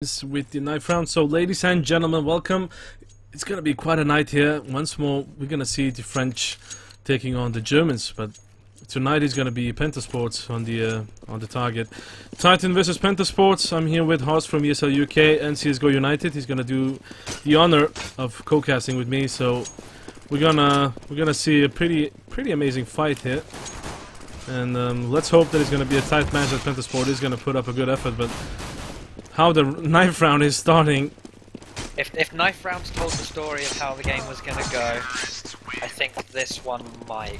with the knife round. So ladies and gentlemen, welcome. It's gonna be quite a night here. Once more we're gonna see the French taking on the Germans, but tonight is gonna be Penta Sports on the target. Titan versus Penta Sports. I'm here with Horst from ESL UK and CSGO United. He's gonna do the honor of co-casting with me, so we're gonna see a pretty amazing fight here. And let's hope that it's gonna be a tight match, that Penta Sport is gonna put up a good effort. But how the knife round is starting. If knife rounds told the story of how the game was going to go, I think this one might.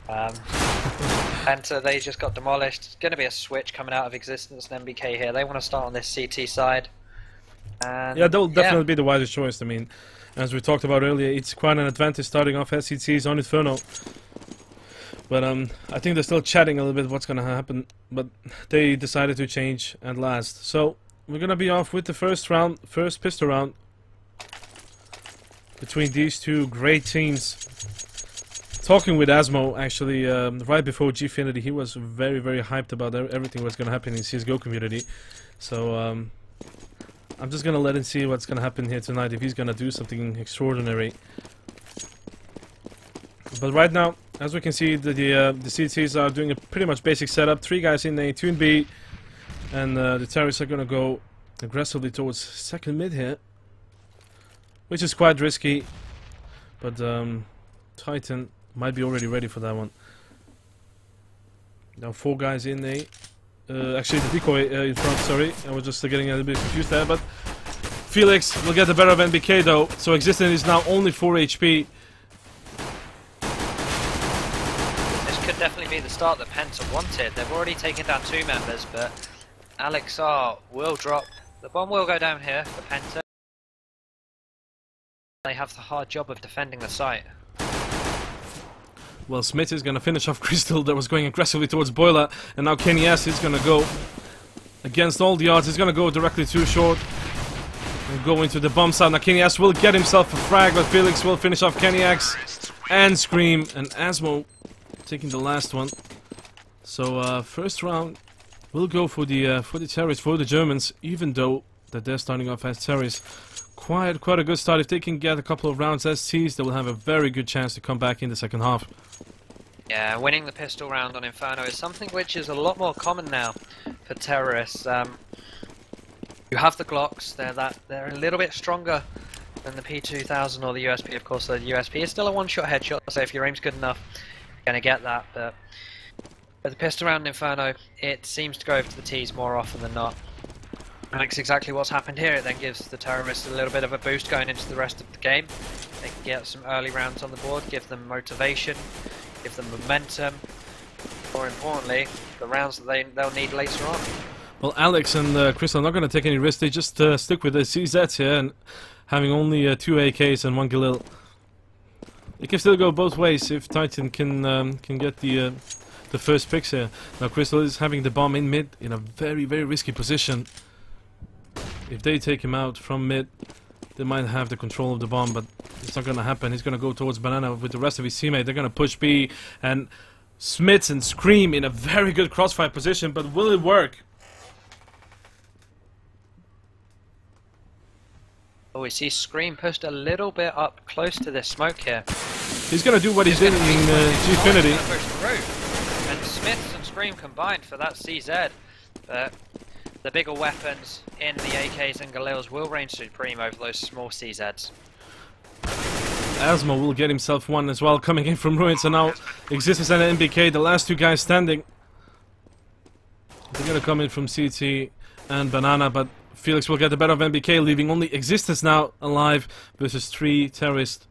Penta, they just got demolished. It's going to be a switch coming out of existence and MBK here. They want to start on this CT side. And yeah, that'll definitely be the wisest choice. I mean, as we talked about earlier, it's quite an advantage starting off SCTs on Inferno. But I think they're still chatting a little bit what's going to happen. But they decided to change at last. So we're going to be off with the first pistol round between these two great teams. Talking with Asmo, actually, right before Gfinity, he was very hyped about everything that's going to happen in the CSGO community. So I'm just going to let him see what's going to happen here tonight, if he's going to do something extraordinary. But right now, as we can see, the CTs are doing a pretty much basic setup. 3 guys in A, 2 in B. And the terrorists are going to go aggressively towards second mid here, which is quite risky, but Titan might be already ready for that one. Now 4 guys in A. Actually the decoy in front, sorry, I was just getting a little bit confused there, but Felix will get the better of NBK though, so Existence is now only 4 HP. This could definitely be the start that Penta wanted. They've already taken down 2 members, but Alex R will drop. The bomb will go down here for Penta. They have the hard job of defending the site. Well, Smith is going to finish off Crystal that was going aggressively towards Boiler, and now Kenny S is going to go against all the odds. He's going to go directly too short and go into the bomb side. Now Kenny S will get himself a frag, but Felix will finish off Kenny X and Scream, and Asmo taking the last one. So first round we'll go for the terrorists, for the Germans, even though that they're starting off as terrorists. Quite a good start. If they can get a couple of rounds as Ts, they will have a very good chance to come back in the second half. Yeah, winning the pistol round on Inferno is something which is a lot more common now for terrorists. You have the Glocks, they're a little bit stronger than the P2000 or the USP. Of course, the USP is still a one-shot headshot, so if your aim's good enough, you're going to get that. But with the pistol round in Inferno, it seems to go over to the Ts more often than not. And that's exactly what's happened here. It then gives the terrorists a little bit of a boost going into the rest of the game. They can get some early rounds on the board, give them motivation, give them momentum. More importantly, the rounds that they'll need later on. Well, Alex and Chris are not going to take any risks. They just stick with the CZs here, and having only 2 AKs and 1 Galil. It can still go both ways if Titan can get the first picks here. Now Crystal is having the bomb in mid in a very risky position. If they take him out from mid, they might have the control of the bomb, but it's not going to happen. He's going to go towards Banana with the rest of his teammate. They're going to push B, and Smits and Scream in a very good crossfire position, but will it work? Oh, we see Scream pushed a little bit up close to this smoke here. He's going to do what he did in Gfinity. And Smiths and Scream combined for that CZ. But the bigger weapons in the AKs and Galils will reign supreme over those small CZs. Asmo will get himself one as well, coming in from Ruins, and now Existence and NBK, the last 2 guys standing. They're going to come in from CT and Banana, but Felix will get the better of NBK, leaving only Existence now alive versus 3 terrorists.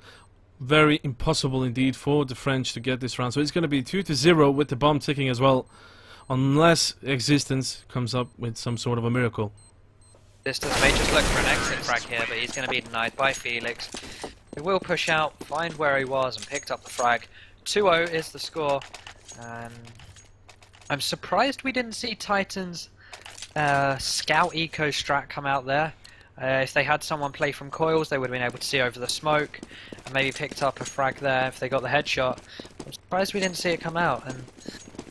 Very impossible indeed for the French to get this round. So it's going to be 2-0 with the bomb ticking as well, unless Existence comes up with some sort of a miracle. Existence may just look for an exit frag here, but he's going to be denied by Felix. He will push out, find where he was, and picked up the frag. 2-0 is the score. I'm surprised we didn't see Titan's Scout Eco Strat come out there. If they had someone play from coils, they would have been able to see over the smoke and maybe picked up a frag there if they got the headshot. I'm surprised we didn't see it come out. And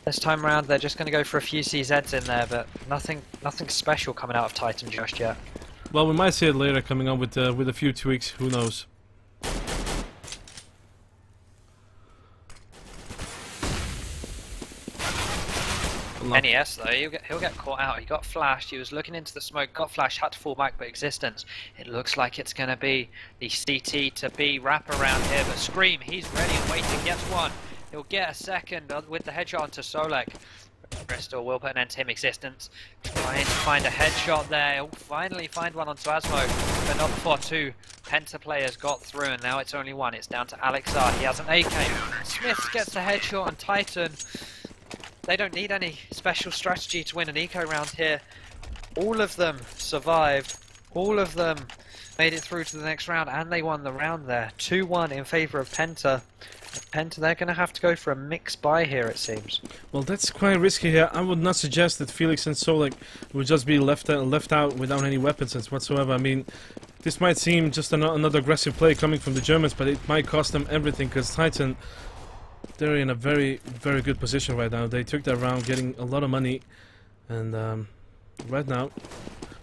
This time around they're just going to go for a few CZs in there, but nothing special coming out of Titan just yet. Well, we might see it later coming up with a few tweaks. Who knows? NES though, he'll get caught out. He got flashed, he was looking into the smoke, got flashed, had to fall back, but Existence, it looks like it's going to be the CT to B wraparound here, but Scream, he's ready and waiting, gets one. He'll get a second with the headshot onto Solek. Bristol will put an end to him. Existence trying to find a headshot there. He'll finally find one onto Asmo, but not before two Penta players got through, and now it's only one. It's down to Alex R. He has an AK. Smith gets the headshot, and Titan, they don't need any special strategy to win an eco round here. All of them survived. All of them made it through to the next round, and they won the round there. 2-1 in favour of Penta. Penta, they're going to have to go for a mixed buy here, it seems. Well, that's quite risky here. I would not suggest that Felix and Solek would just be left out without any weapons whatsoever. I mean, this might seem just another aggressive play coming from the Germans, but it might cost them everything, because Titan, they're in a very, very good position right now. They took that round getting a lot of money, and right now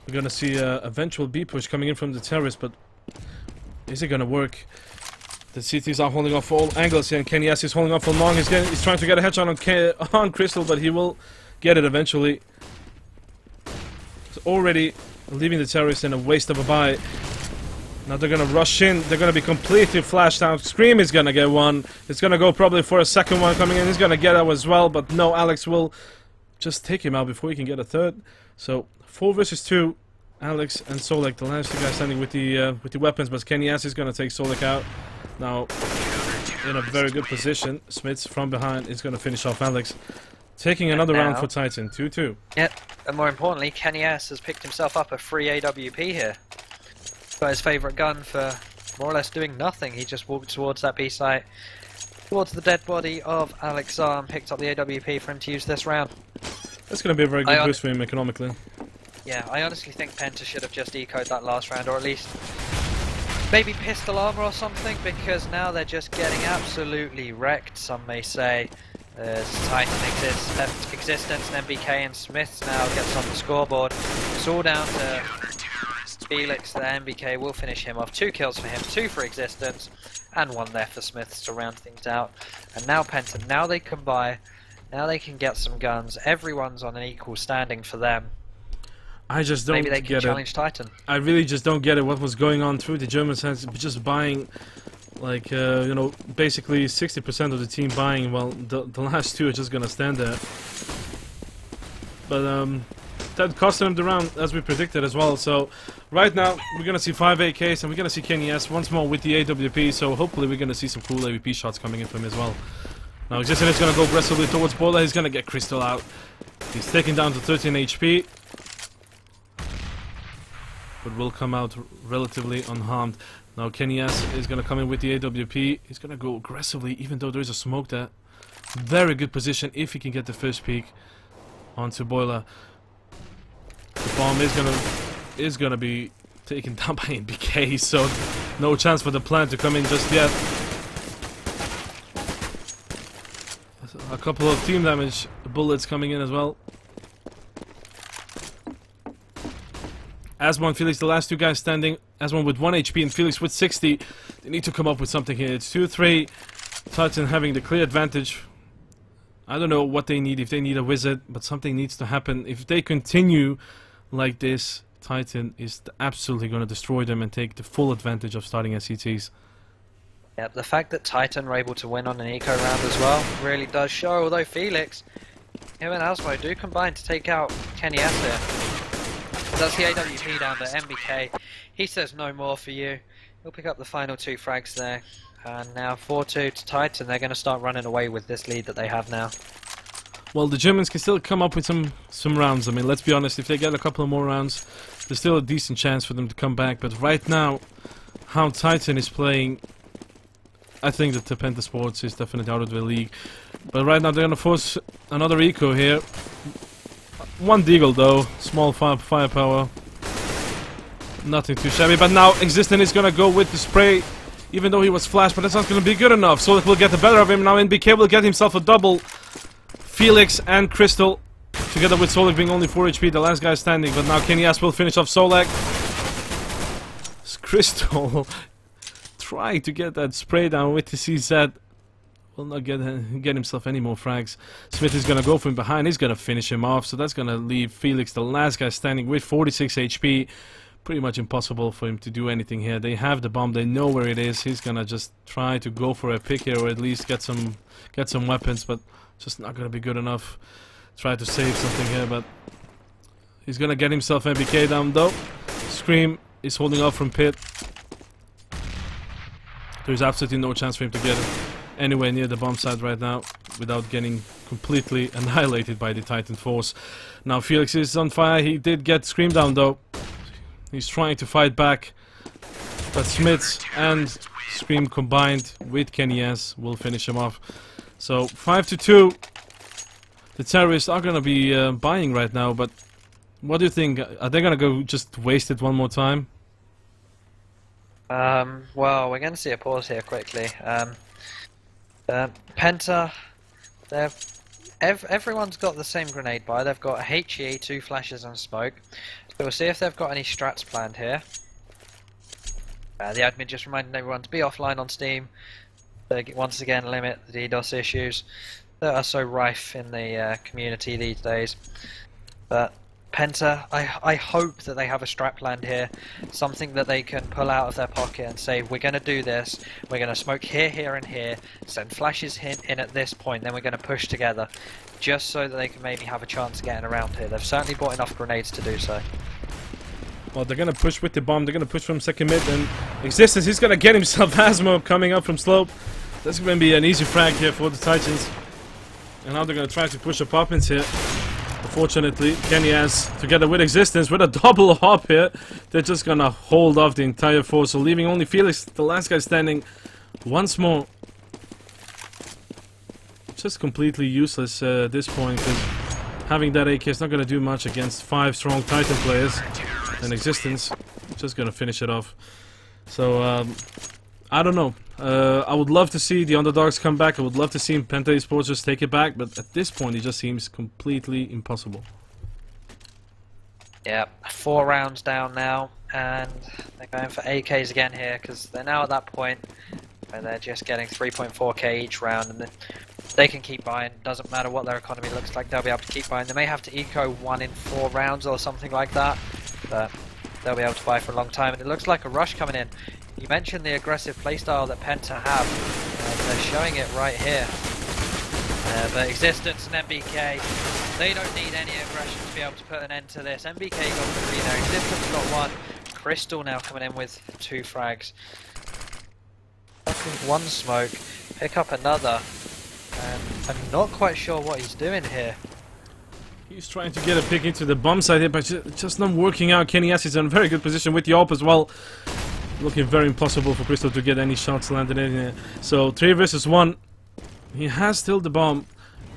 we're going to see a eventual B push coming in from the terrorists, but is it going to work? The CTs are holding off all angles here, and Kenny S is holding off for long. He's trying to get a headshot on Crystal, but he will get it eventually. He's already leaving the terrorists in a waste of a buy. Now they're gonna rush in. They're gonna be completely flashed out. Scream is gonna get one. It's gonna go probably for a second one coming in. He's gonna get out as well, but no, Alex will just take him out before he can get a third. So 4 versus 2. Alex and Solek, the last two guys standing with the weapons, but Kenny S is gonna take Solek out. Now, in a very good position, Smits from behind is going to finish off Alex. Taking another round for Titan, 2-2. Yep, and more importantly, Kenny S has picked himself up a free AWP here. Got his favourite gun for more or less doing nothing. He just walked towards that B site, towards the dead body of Alex R, and picked up the AWP for him to use this round. That's going to be a very good boost for him economically. Yeah, I honestly think Penta should have just ecoed that last round, or at least maybe pistol armor or something, because now they're just getting absolutely wrecked, some may say. There's Titan Existence, and MBK and Smiths now gets on the scoreboard. It's all down to Felix there. MBK will finish him off. 2 kills for him, 2 for Existence, and 1 there for Smiths to round things out. And now Penta, now they can buy, now they can get some guns. Everyone's on an equal standing for them. I just don't get it. Maybe they can challenge Titan. I really just don't get it. What was going on through the Germans hands, just buying, like, you know, basically 60% of the team buying, while the last 2 are just gonna stand there. But that cost them the round, as we predicted as well. So right now we're gonna see 5 AKs, and we're gonna see Kenny S once more with the AWP. So hopefully we're gonna see some cool AWP shots coming in from him as well. Now Existence is gonna go aggressively towards Boiler. He's gonna get Crystal out. He's taken down to 13 HP. But will come out relatively unharmed. Now Kenny S is going to come in with the AWP. He's going to go aggressively, even though there is a smoke there. Very good position if he can get the first peek onto Boiler. The bomb is gonna be taken down by MBK, so no chance for the plant to come in just yet. A couple of team damage bullets coming in as well. Asmo and Felix, the last 2 guys standing. Asmo with 1 HP and Felix with 60. They need to come up with something here. It's 2-3. Titan having the clear advantage. I don't know what they need, if they need a wizard, but something needs to happen. If they continue like this, Titan is absolutely going to destroy them and take the full advantage of starting as CTs. Yeah, the fact that Titan were able to win on an eco round as well really does show, although Felix, him and Asmo do combine to take out Kenny S here. That's the AWP down to MBK. He says no more for you. He'll pick up the final 2 frags there. And now 4-2 to Titan. They're going to start running away with this lead that they have now. Well, the Germans can still come up with some rounds. I mean, let's be honest, if they get a couple of more rounds, there's still a decent chance for them to come back. But right now, how Titan is playing, I think that the Penta Sports is definitely out of the league. But right now they're going to force another eco here. 1 deagle though, small firepower, nothing too shabby. But now Existence is gonna go with the spray, even though he was flashed, but that's not gonna be good enough. Solek will get the better of him. Now NBK will get himself a double. Felix and Crystal, together with Solek being only 4 HP, the last guy standing. But now Kenny S will finish off Solek. Crystal trying to get that spray down with the CZ. Will not get himself any more frags. Smith is gonna go from behind. He's gonna finish him off. So that's gonna leave Felix, the last guy standing, with 46 HP. Pretty much impossible for him to do anything here. They have the bomb. They know where it is. He's gonna just try to go for a pick here, or at least get some weapons, but just not gonna be good enough. Try to save something here, but he's gonna get himself MBK down though. Scream is holding off from Pit. There's absolutely no chance for him to get anywhere near the bomb site right now without getting completely annihilated by the Titan force. Now Felix is on fire. He did get Scream down though. He's trying to fight back, but Smith and Scream combined with Kenny S will finish him off. So 5-2. The terrorists are gonna be buying right now, but what do you think? Are they gonna go just waste it one more time? Well, we're gonna see a pause here quickly. Penta, everyone's got the same grenade buy. They've got a HE, 2 flashes and smoke. So we'll see if they've got any strats planned here. The admin just reminding everyone to be offline on Steam. Once again, limit the DDoS issues that are so rife in the community these days. But Penta, I hope that they have a strat planned here, something that they can pull out of their pocket and say, we're going to do this, we're going to smoke here, here and here, send flashes in at this point, then we're going to push together, just so that they can maybe have a chance of getting around here. They've certainly bought enough grenades to do so. Well, they're going to push with the bomb, they're going to push from second mid, and Existence, he's going to get himself Asmo coming up from slope. That's going to be an easy frag here for the Titans. And now they're going to try to push apartments here. Unfortunately, Kenny has, together with Existence, with a double hop here, they're just gonna hold off the entire force, so leaving only Felix, the last guy standing, once more. Just completely useless at this point, because having that AK is not gonna do much against 5 strong Titan players. And Existence, just gonna finish it off. So, I don't know. I would love to see the underdogs come back. I would love to see Penta Esports just take it back, but at this point it just seems completely impossible. Yeah, 4 rounds down now, and they're going for AKs again here, because they're now at that point where they're just getting 3.4k each round, and they can keep buying. Doesn't matter what their economy looks like, they'll be able to keep buying. They may have to eco 1 in 4 rounds or something like that, but they'll be able to buy for a long time, and it looks like a rush coming in. You mentioned the aggressive playstyle that Penta have, they're showing it right here. But Existence and MBK, they don't need any aggression to be able to put an end to this. MBK got 3 there, Existence got 1, Crystal now coming in with 2 frags. One smoke, pick up another, and I'm not quite sure what he's doing here. He's trying to get a pick into the bomb side here, but just not working out. Kenny S is in a very good position with the AWP as well. Looking very impossible for Crystal to get any shots landed in here. So 3 versus 1. He has still the bomb.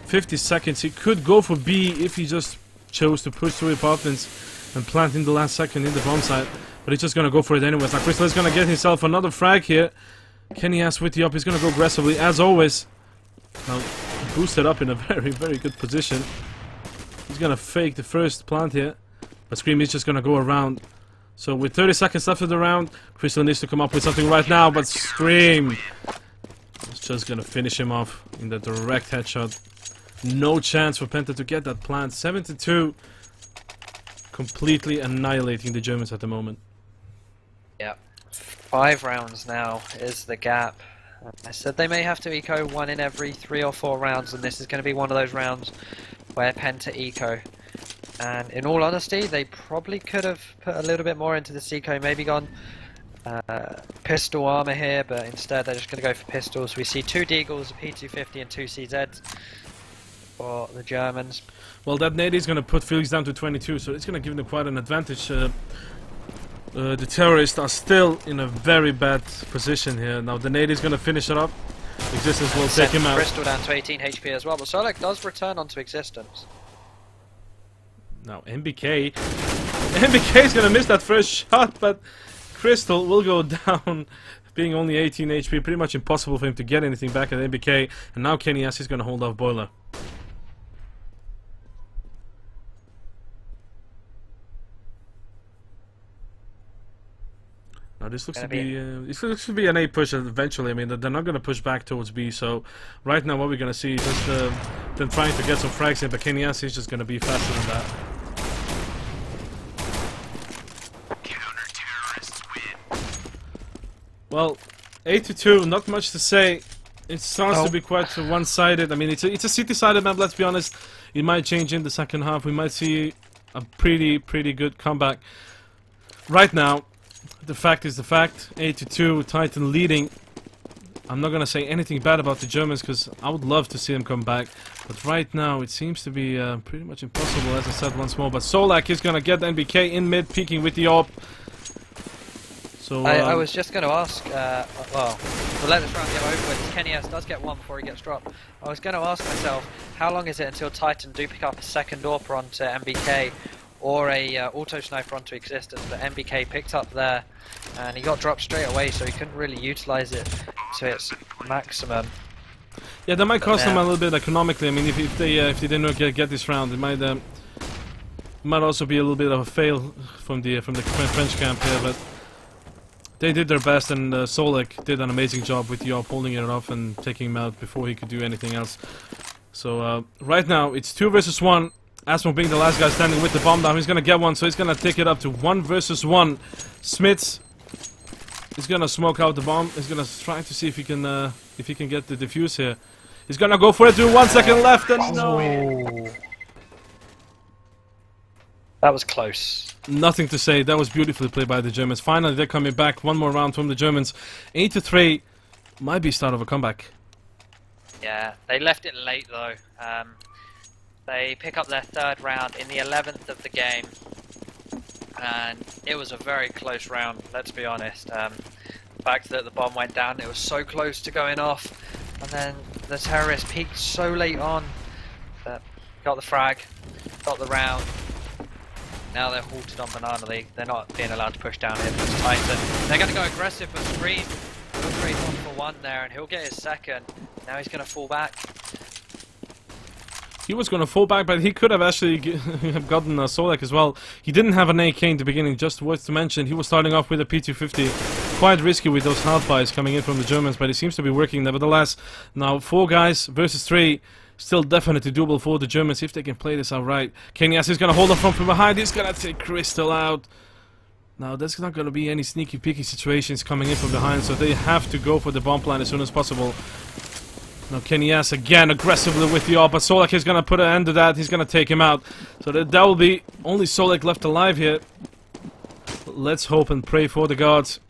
50 seconds. He could go for B if he just chose to push through apartments and plant in the last second in the bomb site. But he's just gonna go for it anyways. Now Crystal is gonna get himself another frag here. Kenny S with the AWP. He's gonna go aggressively as always. Now boosted up in a very, very good position. He's gonna fake the first plant here. But Scream is just gonna go around. So with 30 seconds left of the round, Crystal needs to come up with something right now, but Scream is just gonna finish him off in the direct headshot. No chance for Penta to get that plant. 7-2, completely annihilating the Germans at the moment. Yeah, 5 rounds now is the gap. I said they may have to eco 1 in every 3 or 4 rounds, and this is going to be one of those rounds where Penta eco. And in all honesty, they probably could have put a little bit more into the eco, maybe gone pistol armor here, but instead they're just going to go for pistols. We see 2 Deagles, a P250 and 2 CZs for the Germans. Well, that nade is going to put Felix down to 22, so it's going to give them quite an advantage. The terrorists are still in a very bad position here. Now the nade is going to finish it up. Existence will take him out. Crystal down to 18 HP as well, but Solek does return onto Existence. Now MBK is gonna miss that first shot, but Crystal will go down, being only 18 HP. Pretty much impossible for him to get anything back at MBK. And now Kenny S is gonna hold off Boiler. Now Now this looks to be this looks to be an A push eventually. I mean, they're not going to push back towards B. So right now, what we're going to see is just them trying to get some frags in, but Kenny S is just going to be faster than that. Counter-terrorists win. Well, 8-2. Not much to say. It starts to be quite one-sided. I mean, it's a city-sided map. Let's be honest. It might change in the second half. We might see a pretty good comeback. Right now, the fact is the fact. 8-2, Titan leading. I'm not gonna say anything bad about the Germans because I would love to see them come back. But right now, it seems to be pretty much impossible, as I said once more. But Solak is gonna get the NBK in mid, peeking with the AWP. So I was just going to ask. Well, we'll let this round get over with. Kenny S does get one before he gets dropped. I was going to ask myself, how long is it until Titan do pick up a second AWP onto MBK? Or a auto sniper onto existence, but MBK picked up there and he got dropped straight away, so he couldn't really utilize it to its maximum. Yeah, that might cost them a little bit economically. I mean, if they didn't get this round, it might also be a little bit of a fail from the French camp here. But they did their best, and Solek did an amazing job with the AWP, holding it off and taking him out before he could do anything else. So right now it's 2 versus 1. Asmo being the last guy standing with the bomb down, he's gonna get one, so he's gonna take it up to 1 versus 1. Smits is gonna smoke out the bomb. He's gonna try to see if he can get the defuse here. He's gonna go for it. 1 second left, and no. That was close. Nothing to say. That was beautifully played by the Germans. Finally, they're coming back. One more round from the Germans. 8-3 might be start of a comeback. Yeah, they left it late though. They pick up their 3rd round in the 11th of the game, and it was a very close round, let's be honest. The fact that the bomb went down, it was so close to going off, and then the terrorists peaked so late on that got the frag, got the round. Now they're halted on Banana League. They're not being allowed to push down here because Titan. They're going to go aggressive for Scream. He'll trade 1 for 1 there, and he'll get his 2nd. Now he's going to fall back. He was going to fall back, but he could have actually gotten Solak as well. He didn't have an AK in the beginning, just worth to mention. He was starting off with a P250. Quite risky with those half buys coming in from the Germans, but it seems to be working nevertheless. Now 4 guys versus 3. Still definitely doable for the Germans if they can play this out right. Kenyas is going to hold up from behind. He's going to take Crystal out. Now there's not going to be any sneaky peeky situations coming in from behind, so they have to go for the bomb plan as soon as possible. Now Kenny S again aggressively with the AWP, but Solak is going to put an end to that. He's going to take him out. So that will be only Solak left alive here. Let's hope and pray for the gods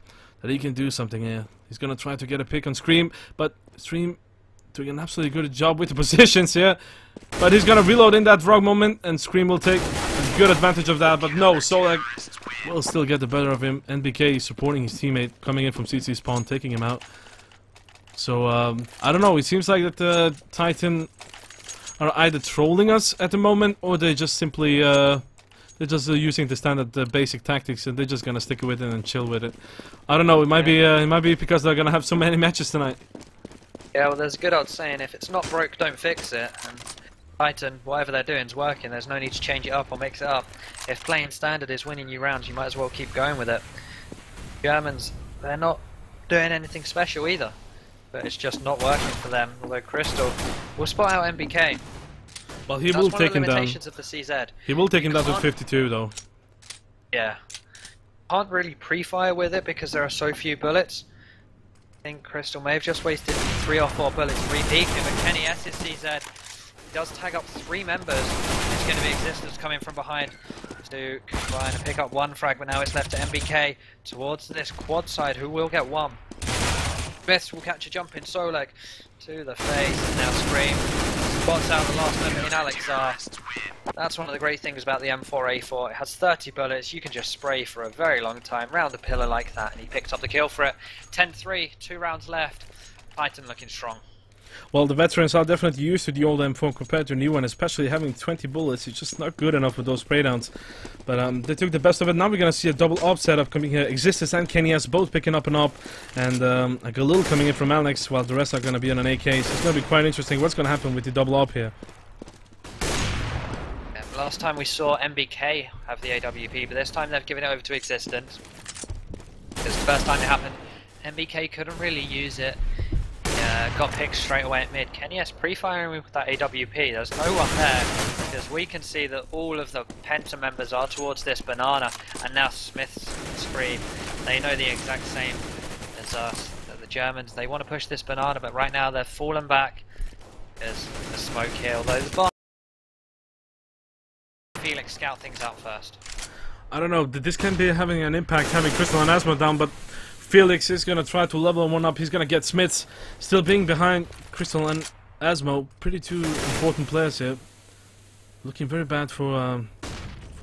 that he can do something here. He's going to try to get a pick on Scream, but Scream doing an absolutely good job with the positions here. But he's going to reload in that wrong moment, and Scream will take a good advantage of that. But no, Solak will still get the better of him. NBK supporting his teammate, coming in from CC spawn, taking him out. So, I don't know, it seems like that the Titan are either trolling us at the moment, or they just simply, they're just using the standard basic tactics, and they're just gonna stick with it and chill with it. I don't know, it might be because they're gonna have so many matches tonight. Yeah, well there's a good old saying, if it's not broke, don't fix it. And Titan, whatever they're doing is working, there's no need to change it up or mix it up. If playing standard is winning you rounds, you might as well keep going with it. Germans, they're not doing anything special either. But it's just not working for them, although Crystal will spot out MBK. Well, he will take him down. Of the CZ. He will take him down to 52 though. Yeah. Can't really pre-fire with it because there are so few bullets. I think Crystal may have just wasted 3 or 4 bullets re-peeking, but Kenny S's CZ does tag up 3 members. It's going to be Existence coming from behind to try and pick up 1 frag, but now it's left to MBK towards this quad side, who will get 1. Smith will catch a jump in Solek to the face, and now Scream spots out the last member in Alexar. That's one of the great things about the M4A4. It has 30 bullets, you can just spray for a very long time round a pillar like that, and he picked up the kill for it. 10-3, 2 rounds left. Titan looking strong. Well, the veterans are definitely used to the old M4 compared to the new one, especially having 20 bullets. It's just not good enough with those spray downs. But they took the best of it. Now we're going to see a double AWP setup coming here. Existence and Kenny S both picking up an AWP, and like a little coming in from Alex, while the rest are going to be on an AK. So it's going to be quite interesting what's going to happen with the double AWP here. Yeah, last time we saw MBK have the AWP, but this time they've given it over to Existence. It's the first time it happened. MBK couldn't really use it. Got picked straight away at mid. Kenny S pre-firing with that AWP. There's no one there because we can see that all of the Penta members are towards this banana, and now Smith's Scream. They know the exact same as us. The Germans, they want to push this banana, but right now they're falling back. There's the smoke here, although the bomb. Felix scout things out first. I don't know, this can be having an impact, having Crystal and Asmo down, but Felix is going to try to level one up. He's going to get Smiths still being behind Crystal and Asmo. Pretty two important players here. Looking very bad for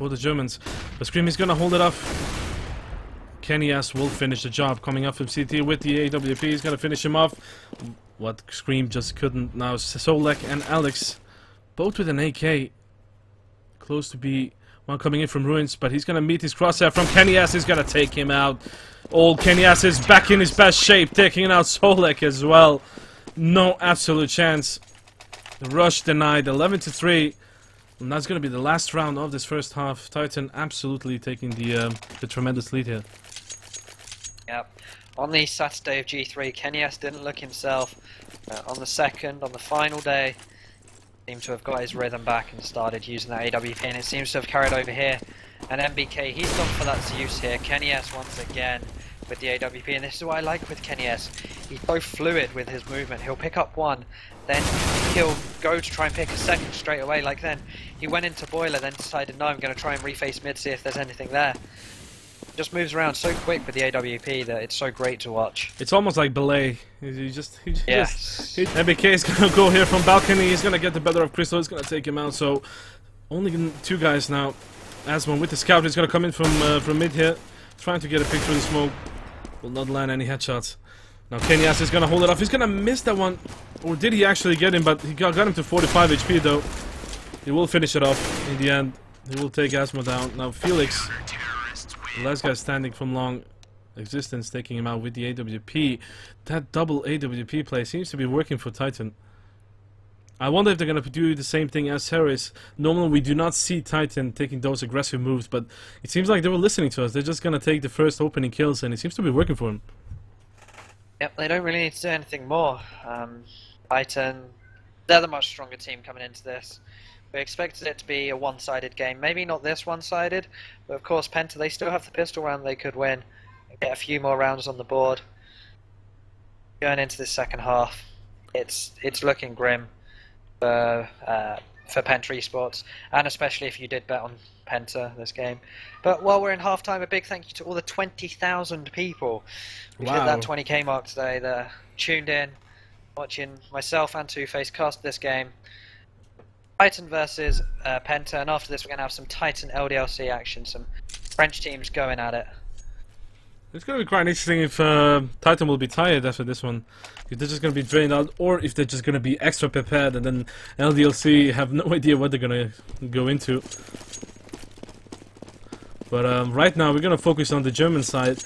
the Germans. But Scream is going to hold it off. Kenny S will finish the job. Coming up from CT with the AWP. He's going to finish him off. What Scream just couldn't. Now Solek and Alex, both with an AK. Close to be one coming in from Ruins, but he's going to meet his crosshair from Kenny S. He's going to take him out. Old Kenny S is back in his best shape, taking out Solek as well. No absolute chance. The rush denied, 11-3. And that's going to be the last round of this first half. Titan absolutely taking the tremendous lead here. Yep. On the Saturday of G3, Kenny S didn't look himself. On the second, on the final day, seemed to have got his rhythm back and started using that AWP, and it seems to have carried over here. And MBK, he's gone for that Zeus here. Kenny S once again with the AWP, and this is what I like with Kenny S. He's so fluid with his movement. He'll pick up one, then he'll go to try and pick a second straight away. Like then, he went into Boiler, then decided, no, I'm going to try and reface mid, see if there's anything there. Just moves around so quick with the AWP that it's so great to watch. It's almost like Belay. Yes. MBK is going to go here from balcony. He's going to get the better of Crystal. He's going to take him out. So only two guys now. Asmon with the scout is going to come in from mid here, trying to get a pick through the smoke. Will not land any headshots. Now Kenny S is going to hold it off. He's going to miss that one. Or did he actually get him? But he got him to 45 HP though. He will finish it off in the end. He will take Asmo down. Now Felix, the last guy standing from long existence, taking him out with the AWP. That double AWP play seems to be working for Titan. I wonder if they're going to do the same thing as StarSeries. Normally we do not see Titan taking those aggressive moves, but it seems like they were listening to us. They're just going to take the first opening kills, and it seems to be working for them. Yep, they don't really need to do anything more. Titan, they're the much stronger team coming into this. We expected it to be a one-sided game. Maybe not this one-sided, but of course Penta, they still have the pistol round they could win. Get a few more rounds on the board. Going into the second half, it's looking grim for Penta Esports, and especially if you did bet on Penta this game. But while we're in halftime, a big thank you to all the 20,000 people who hit that 20k mark today. They're tuned in, watching myself and Two-Face cast this game. Titan versus Penta, and after this we're going to have some Titan LDLC action, some French teams going at it. It's going to be quite interesting if Titan will be tired after this one. If they're just going to be drained out, or if they're just going to be extra prepared, and then LDLC have no idea what they're going to go into. But right now we're going to focus on the German side.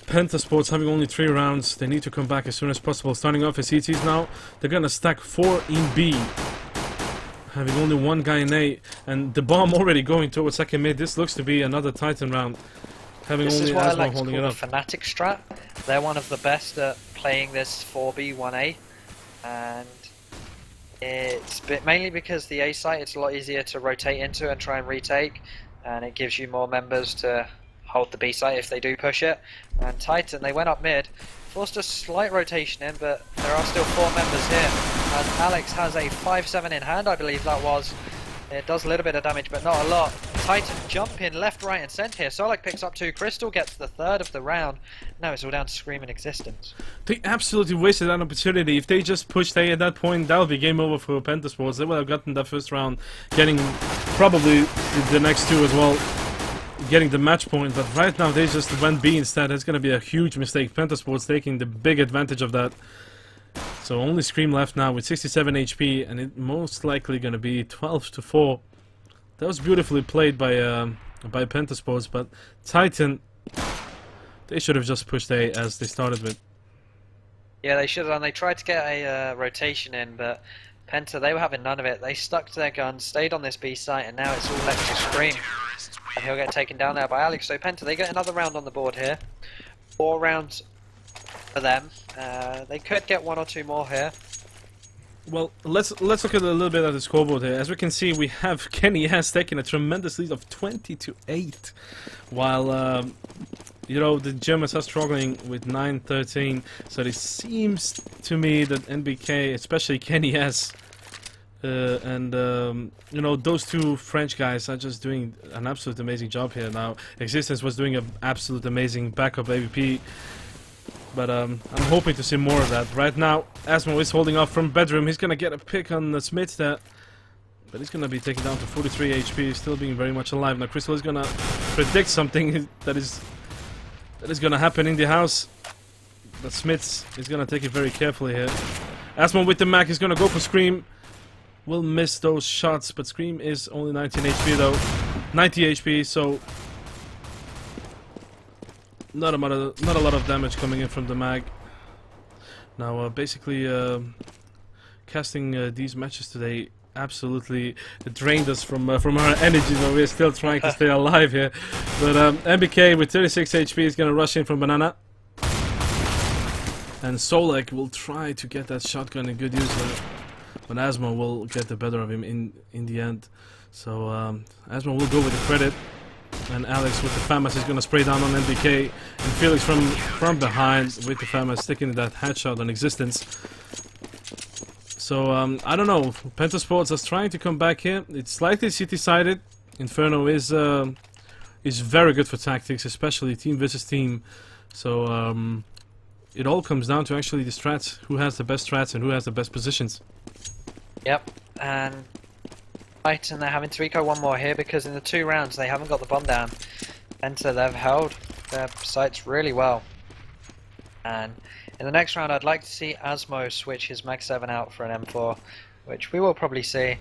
Penta Sports having only 3 rounds. They need to come back as soon as possible. Starting off as CTs now. They're going to stack 4 in B. Having only 1 guy in A, and the bomb already going towards second mid. This looks to be another Titan round. Having this only is what I Asmo like to holding call it the up. Fnatic strat. They're one of the best at playing this 4B 1A, and it's mainly because the A site, it's a lot easier to rotate into and try and retake, and it gives you more members to hold the B site if they do push it. And Titan, they went up mid, forced a slight rotation in, but there are still 4 members here. As Alex has a 5-7 in hand, I believe that was. It does a little bit of damage, but not a lot. Titan jump in left, right, and centre here. Solek picks up 2. Crystal gets the 3rd of the round. Now it's all down to Scream in existence. They absolutely wasted that opportunity. If they just pushed A at that point, that would be game over for Penta Sports. They would have gotten that first round, getting probably the next 2 as well, getting the match point. But right now they just went B instead. It's going to be a huge mistake. Penta Sports taking the big advantage of that. So only Scream left now with 67 HP, and it most likely going to be 12-4. That was beautifully played by Penta Sports, but Titan, they should have just pushed A as they started with. Yeah, they should have done. They tried to get a rotation in, but Penta, they were having none of it. They stuck to their guns, stayed on this B site, and now it's all left to Scream. And he'll get taken down there by Alex. So Penta, they get another round on the board here. 4 rounds for them. They could get 1 or 2 more here. Well, let's look at a little bit at the scoreboard here. As we can see, we have Kenny has taken a tremendous lead of 20-8, while you know, the Germans are struggling with 9-13. So it seems to me that NBK, especially Kenny S, and you know, those two French guys are just doing an absolute amazing job here. Now, Existence was doing an absolute amazing backup AVP. But I'm hoping to see more of that. Right now, Asmo is holding off from bedroom. He's gonna get a pick on the Smith there, but he's gonna be taken down to 43 HP, still being very much alive. Now Crystal is gonna predict something that is gonna happen in the house, but Smith is gonna take it very carefully here. Asmo with the Mac is gonna go for Scream. Will miss those shots, but Scream is only 19 HP though, 90 HP, so. Not a lot of damage coming in from the mag. Now, basically, casting these matches today absolutely drained us from our energy, but we're still trying to stay alive here. But MBK with 36 HP is going to rush in from Banana. And Solek will try to get that shotgun in good use, but Asmo will get the better of him in the end. So Asmo will go with the credit. And Alex with the FAMAS is going to spray down on NBK, and Felix from behind with the FAMAS sticking that headshot on Existence. So I don't know, Penta Sports is trying to come back here. It's slightly city-sided. Inferno is very good for tactics, especially team versus team. So it all comes down to actually the strats, who has the best strats and who has the best positions. Yep, and and they're having to eco 1 more here because in the 2 rounds they haven't got the bomb down, and so they've held their sights really well. And in the next round I'd like to see Asmo switch his Mag 7 out for an M4, which we will probably see.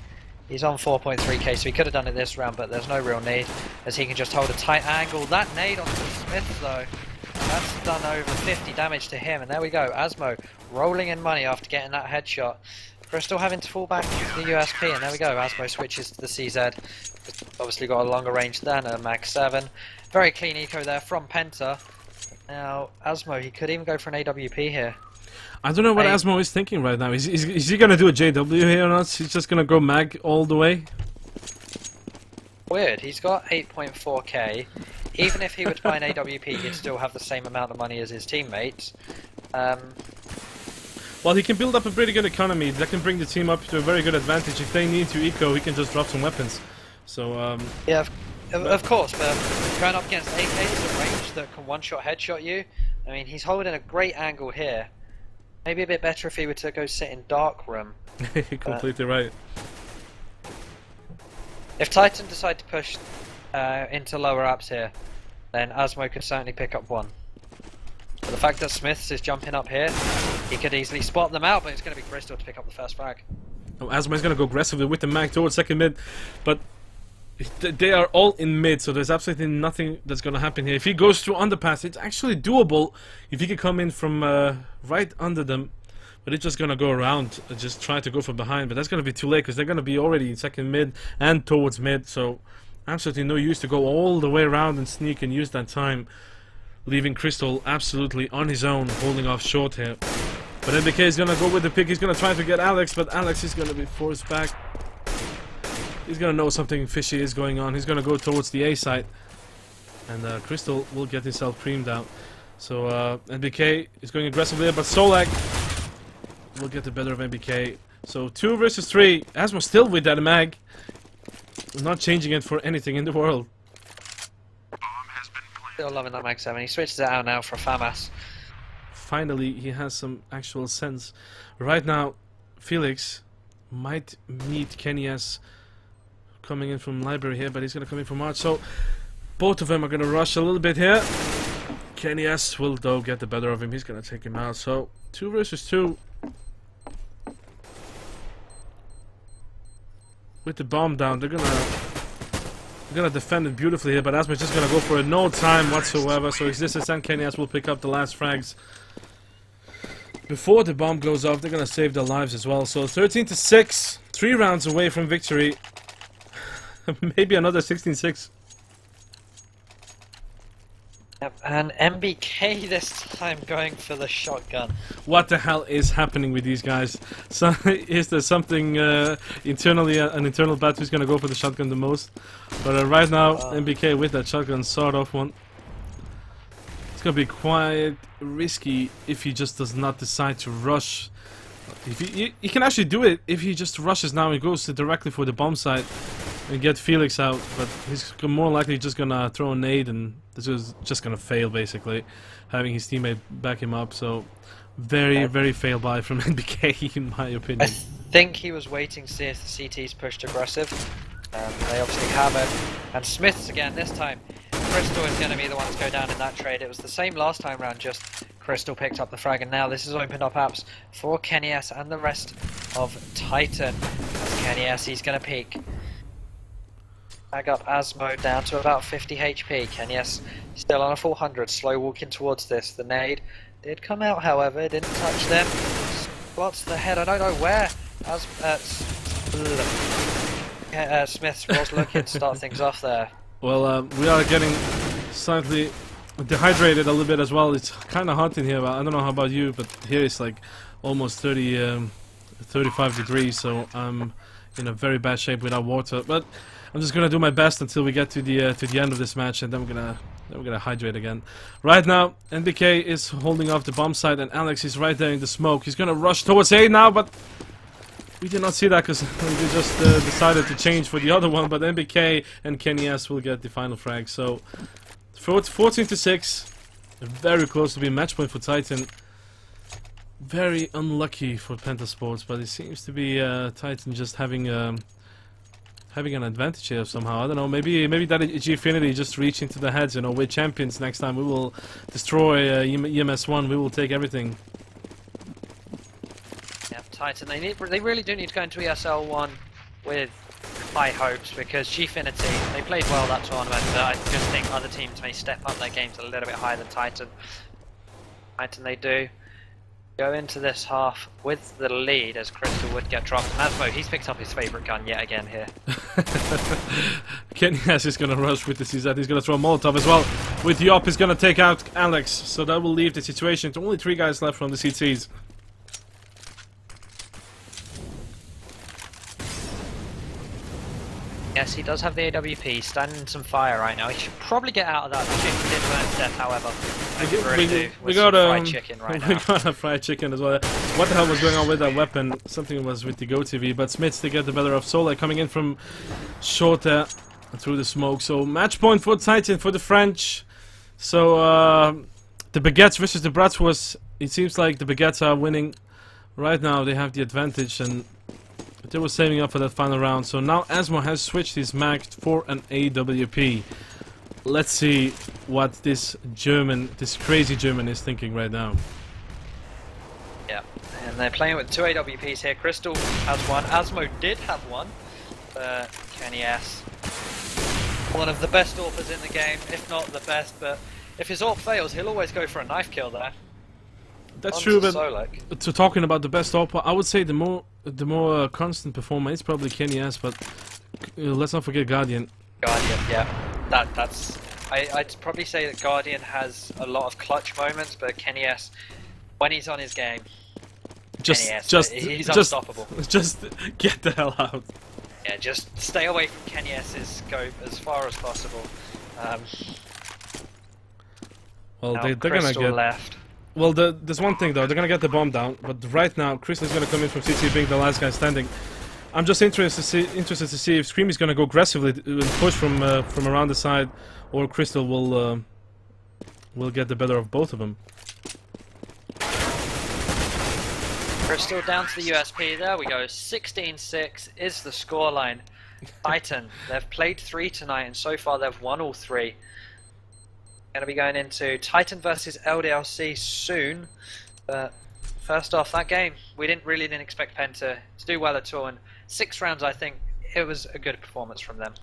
He's on 4.3k, so he could have done it this round, but there's no real need, as he can just hold a tight angle. That nade onto Smith though, that's done over 50 damage to him, and there we go, Asmo rolling in money after getting that headshot. Crystal having to fall back to the USP, and there we go, Asmo switches to the CZ. Obviously got a longer range than a Mag 7. Very clean eco there from Penta. Now, Asmo, he could even go for an AWP here. I don't know what Asmo is thinking right now. Is he going to do a JW here or not? He's just going to go Mag all the way? Weird, he's got 8.4k. Even if he were to buy an AWP, he'd still have the same amount of money as his teammates. Well, he can build up a pretty good economy. That can bring the team up to a very good advantage. If they need to eco, he can just drop some weapons. So, yeah, of course, but going up against AKs at range that can one-shot headshot you, I mean, he's holding a great angle here. Maybe a bit better if he were to go sit in dark room. You're completely right. If Titan decide to push into lower apps here, then Asmo could certainly pick up 1. But the fact that Smiths is jumping up here, he could easily spot them out, but it's going to be Crystal to pick up the first frag. Oh, Asmo is going to go aggressively with the mag towards second mid, but they are all in mid, so there's absolutely nothing that's going to happen here. If he goes through underpass, it's actually doable if he could come in from right under them, but it's just going to go around, just try to go from behind, but that's going to be too late because they're going to be already in second mid and towards mid, so absolutely no use to go all the way around and sneak and use that time, leaving Crystal absolutely on his own, holding off short here. But NBK is going to go with the pick. He's going to try to get Alex, but Alex is going to be forced back. He's going to know something fishy is going on. He's going to go towards the A side. And Crystal will get himself creamed out. So NBK is going aggressively, but Solak will get the better of NBK. So 2 versus 3. Asmo still with that mag. Not changing it for anything in the world. Still loving that Mag 7. He switches it out now for FAMAS. Finally, he has some actual sense. Right now, Felix might meet Kenny S coming in from library here, but he's going to come in from March. So both of them are going to rush a little bit here. Kenny S will, though, get the better of him. He's going to take him out. So 2 versus 2. With the bomb down, they're gonna defend it beautifully here, but Asma's just gonna go for it, no time whatsoever. So Existence and Kenny S will pick up the last frags before the bomb goes off. They're gonna save their lives as well. So 13-6, 3 rounds away from victory. Maybe another 16-6. Yep, and MBK this time going for the shotgun. What the hell is happening with these guys? So, is there something internally, an internal bat who's gonna go for the shotgun the most? But right now, MBK with that shotgun sawed off one. It's gonna be quite risky if he just does not decide to rush. If he can actually do it if he just rushes now and goes directly for the bomb site and get Felix out, but he's more likely just gonna throw a nade and this is just gonna fail basically, having his teammate back him up. So very fail buy from NBK in my opinion. I think he was waiting to see if the CT's pushed aggressive. They obviously haven't, and Smith's again this time. Crystal is going to be the one to go down in that trade. It was the same last time round, just Crystal picked up the frag, and now this has opened up apps for Kenny S and the rest of Titan. As Kenny S, he's going to peek. Bag up Asmo down to about 50 HP. Kenny S still on a 400, slow walking towards this. The nade did come out, however, it didn't touch them. Spots the head, I don't know where. Smith was looking to start things off there. Well, we are getting slightly dehydrated a little bit as well. It's kind of hot in here, but I don't know how about you, but here it's like almost 35 degrees, so I'm in a very bad shape without water. But I'm just gonna do my best until we get to the end of this match, and then we're gonna hydrate again. Right now, NBK is holding off the bomb site, and Alex is right there in the smoke. He's gonna rush towards A now, but we did not see that because we just decided to change for the other one. But NBK and Kenny S will get the final frag. So 14-6, very close to being match point for Titan. Very unlucky for Penta Sports, but it seems to be Titan just having an advantage here somehow. I don't know. Maybe that Gfinity just reached into the heads. You know, we're champions. Next time we will destroy EMS 1. We will take everything. Titan, they really do need to go into ESL 1 with high hopes, because Gfinity, they played well that tournament, but I just think other teams may step up their games a little bit higher than Titan. Titan, they do go into this half with the lead as Crystal would get dropped. Asmo, he's picked up his favourite gun yet again here. Kenny S is going to rush with the CZ, he's going to throw a Molotov as well. With Yop, he's going to take out Alex, so that will leave the situation to only 3 guys left from the CTs. Yes, he does have the AWP, standing in some fire right now. He should probably get out of that. The chicken did burn to death, however. We got a fried chicken right now. We got a fried chicken as well. What the hell was going on with that weapon? Something was with the GoTV, but Smiths to get the better of Solar coming in from short through the smoke. So match point for Titan, for the French. So the Baguettes versus the Brats was, it seems like the Baguettes are winning. Right now they have the advantage, and they were saving up for that final round. So now Asmo has switched his mag for an AWP. Let's see what this crazy German is thinking right now. Yeah, and they're playing with 2 AWPs here. Crystal has one, Asmo did have one, but Kenny S, one of the best AWPers in the game, if not the best, but if his AWP fails, he'll always go for a knife kill there. That's true, but to talking about the best AWP, I would say the more constant performer is probably Kenny S, but let's not forget Guardian. Guardian, yeah, I'd probably say that Guardian has a lot of clutch moments, but Kenny S, when he's on his game, he's unstoppable. Just get the hell out. Yeah, just stay away from Kenny S's scope as far as possible. Well, they're gonna get left. Well, there's one thing though, they're gonna get the bomb down, but right now Crystal is gonna come in from CT being the last guy standing. I'm just interested to see if Scream is gonna go aggressively and push from around the side, or Crystal will get the better of both of them. Crystal down to the USP, there we go, 16-6 is the scoreline. Titan, they've played 3 tonight, and so far they've won all 3. Going to be going into Titan versus LDLC soon, but first off, that game, we didn't expect Penta to do well at all, and 6 rounds, I think it was a good performance from them.